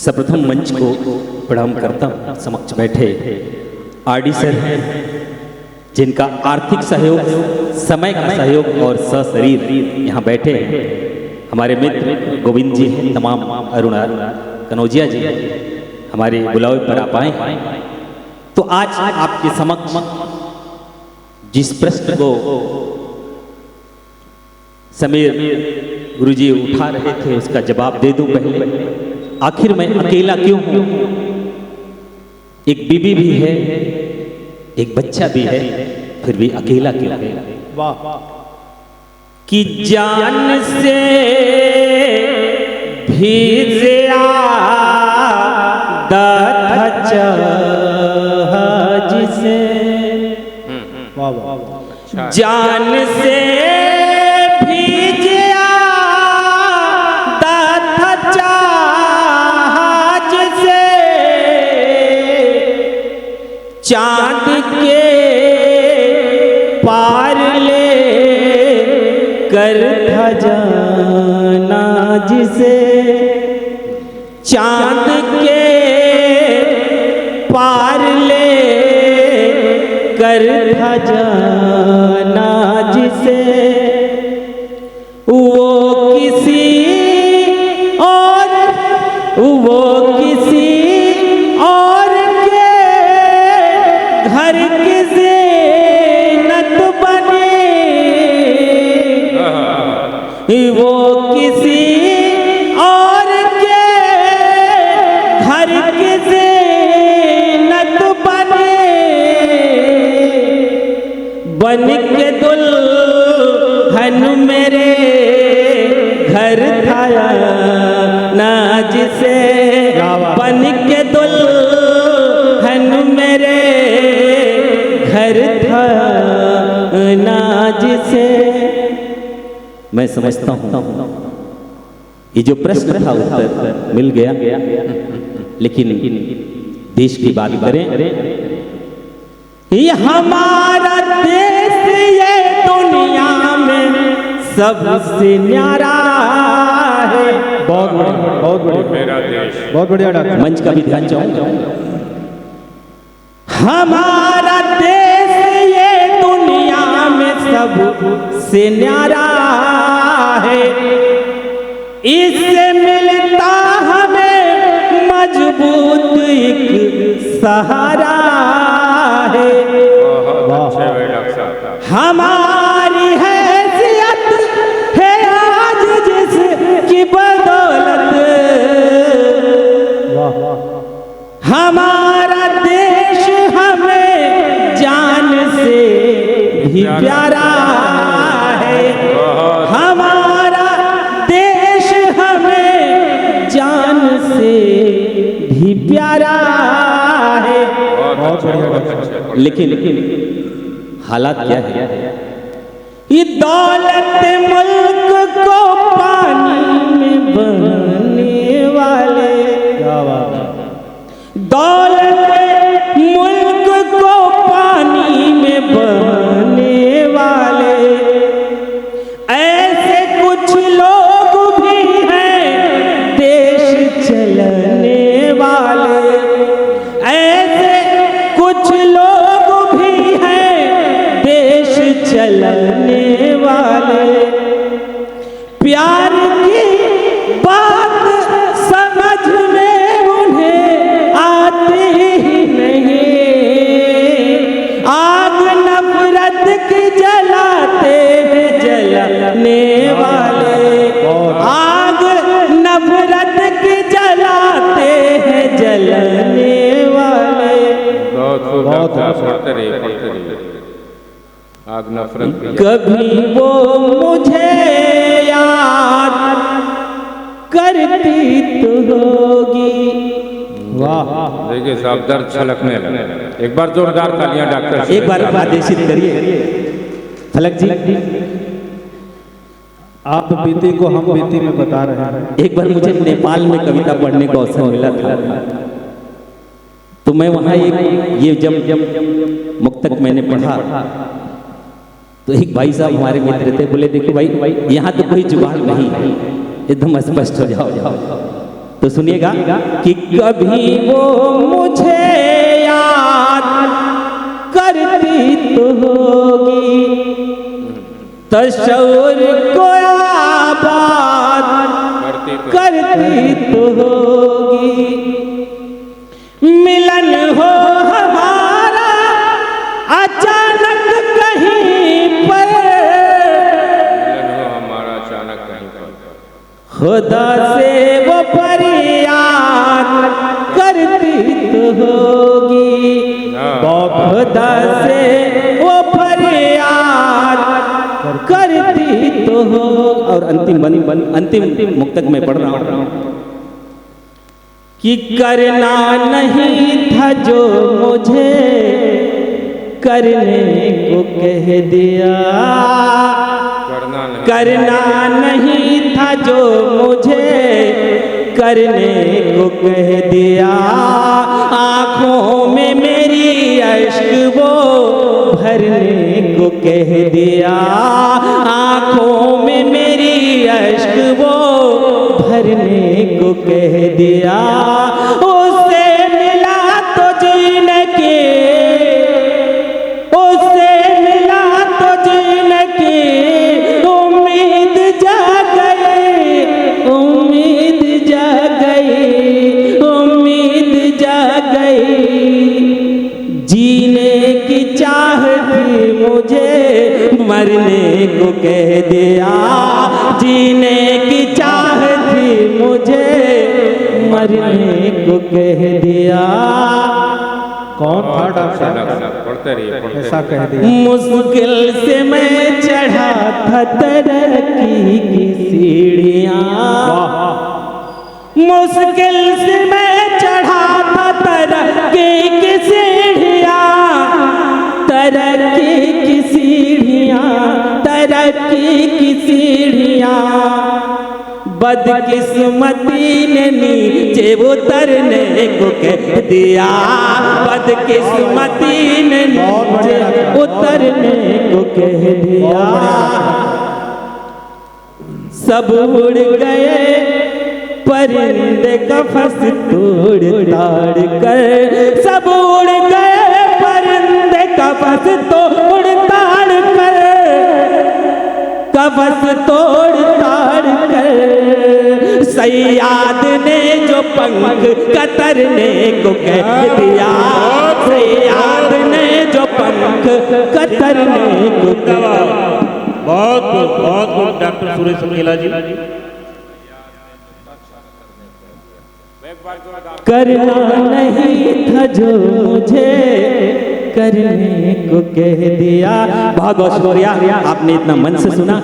सर्वप्रथम मंच को प्रणाम करता हूँ। समक्ष बैठे आरडी सर हैं, जिनका आर्थिक सहयोग, समय का सहयोग और सशरीर यहाँ बैठे हैं। हमारे मित्र गोविंद जी हैं, तमाम अरुण कनौजिया जी हमारे बुलावे पर आप आए। तो आज आपके समक्ष जिस प्रश्न को समीर गुरुजी उठा रहे थे उसका जवाब दे दूं पहले। आखिर मैं अकेला क्यों हूं? एक बीबी भी है, एक बच्चा भी है, फिर भी अकेला क्यों है? वाह कि जान से भी ज्यादा जिसे वाह वाह जान से भी ज्यादा जिसे चांद के पार ले कर था जाना जिसे, चांद के पार ले कर था जाना जिसे, वो किसी और के घर की ज़ीनत बने, वो किसी और के घर की ज़ीनत बने, बन के दुल्हन मेरे घर था ना जिसे, बन के दुल्हन मेरे घर था ना जिसे। मैं समझता हूँ ये जो प्रश्न था उत्तर मिल गया, लेकिन देश की बात करें, ये हमारा देश ये दुनिया में सबसे न्यारा है। बहुत बढ़िया, बहुत बढ़िया, मेरा देश, बहुत बढ़िया डॉक्टर। मंच का भी ध्यान चाहूंगा। हमारा देश ये दुनिया में सबसे न्यारा है, इससे मिलता हमें मजबूत एक सहारा है। बहुत अच्छे भाई डॉक्टर साहब। हमारी हैसियत है आज जिसकी बदौलत, वाह वाह हमारा देश हमें जान से भी प्यारा है, हमारा देश हमें जान से भी प्यारा है। बहुत बढ़िया, बहुत अच्छे। लेकिन हालात क्या है? ये दौलत मुल्क को पानी में बहने वाले, क्या बात है। दौलत मुल्क को पानी में बहने वाले, ऐसे कुछ लोग भी हैं देश चलने वाले, ऐसे कुछ लोग भी हैं देश चलने वाले। प्यार की बात समझ में उन्हें आती ही नहीं, आग नफरत की जलाते हैं जलने वाले, आग नफरत की जलाते हैं जलने वाले। बहुत खूब डॉक्टर साहब, पढ़ते रहिए। आग नफरत की। कभी वो मुझे याद करती तो होगी। वाह देखिए साहब, दर्द छलकने लगा। एक बार जोरदार तालियां डॉक्टर साहब। एक बार आदेशित करिए फलक जी। आप बीती को हम बीती में बता रहे हैं। एक बार मुझे नेपाल में कविता पढ़ने का अवसर मिला था, तो मैं वहाँ एक ये जब मुक्तक मैंने पढ़ा तो एक भाई साहब हमारे मित्र थे, बोले देखो भाई यहाँ तो कोई जुगाड़ नहीं है, एकदम स्पष्ट हो जाओ। तो सुनिएगा कि कभी वो मुझे याद करती तो होगी, तशौर को आबाद करती तो होगी, मिलन हो हमारा अचानक कहीं पर, खुदा से वो फरियाद करती तो होगी, खुदा से वो फरियाद करती तो हो। और अंतिम मुक्तक में पढ़ रहा हूं कि करना नहीं था जो मुझे करने को कह दिया, करना नहीं था जो मुझे करने को कह दिया, आंखों में मेरी अश्क वो भरने को कह दिया, आंखों में मेरी अश्क वो भरने को कह दिया, उससे मिला तो जीने के, उससे मिला तो जीने की उम्मीद जाग गई, उम्मीद जाग गई, उम्मीद जाग गई, जीने की चाह थी मुझे मरने को कह दिया, जीने की चाह थी मुझे मरने को कह दिया। कौन था डॉक्टर? ऐसा कह दिया। मुश्किल से मैं चढ़ा था तरक्की की सीढ़ियां, मुश्किल से मैं चढ़ा था तरक्की की सीढ़ियां, तरक्की की सीढ़ियां, तरक्की की सीढ़ियां, बदकिस्मती ने नीचे उतरने को कह दिया, बदकिस्मती ने नीचे उतरने को कह दिया, सब उड़ गए परिंदे कफस तोड़ ताड़ कर, सब उड़ गए परिंदे कफस तोड़ ताड़ कर, कफस तोड़ ताड़ कर, सैयाद ने जो पंख कतरने को कह दिया, सैयाद ने जो पंख कतरने को कह दिया। बहुत डॉक्टर सुरेश अकेला जी। करना नहीं था जो मुझे करने को कह दिया। बहुत बहुत शुक्रिया, आपने इतना मन से सुना।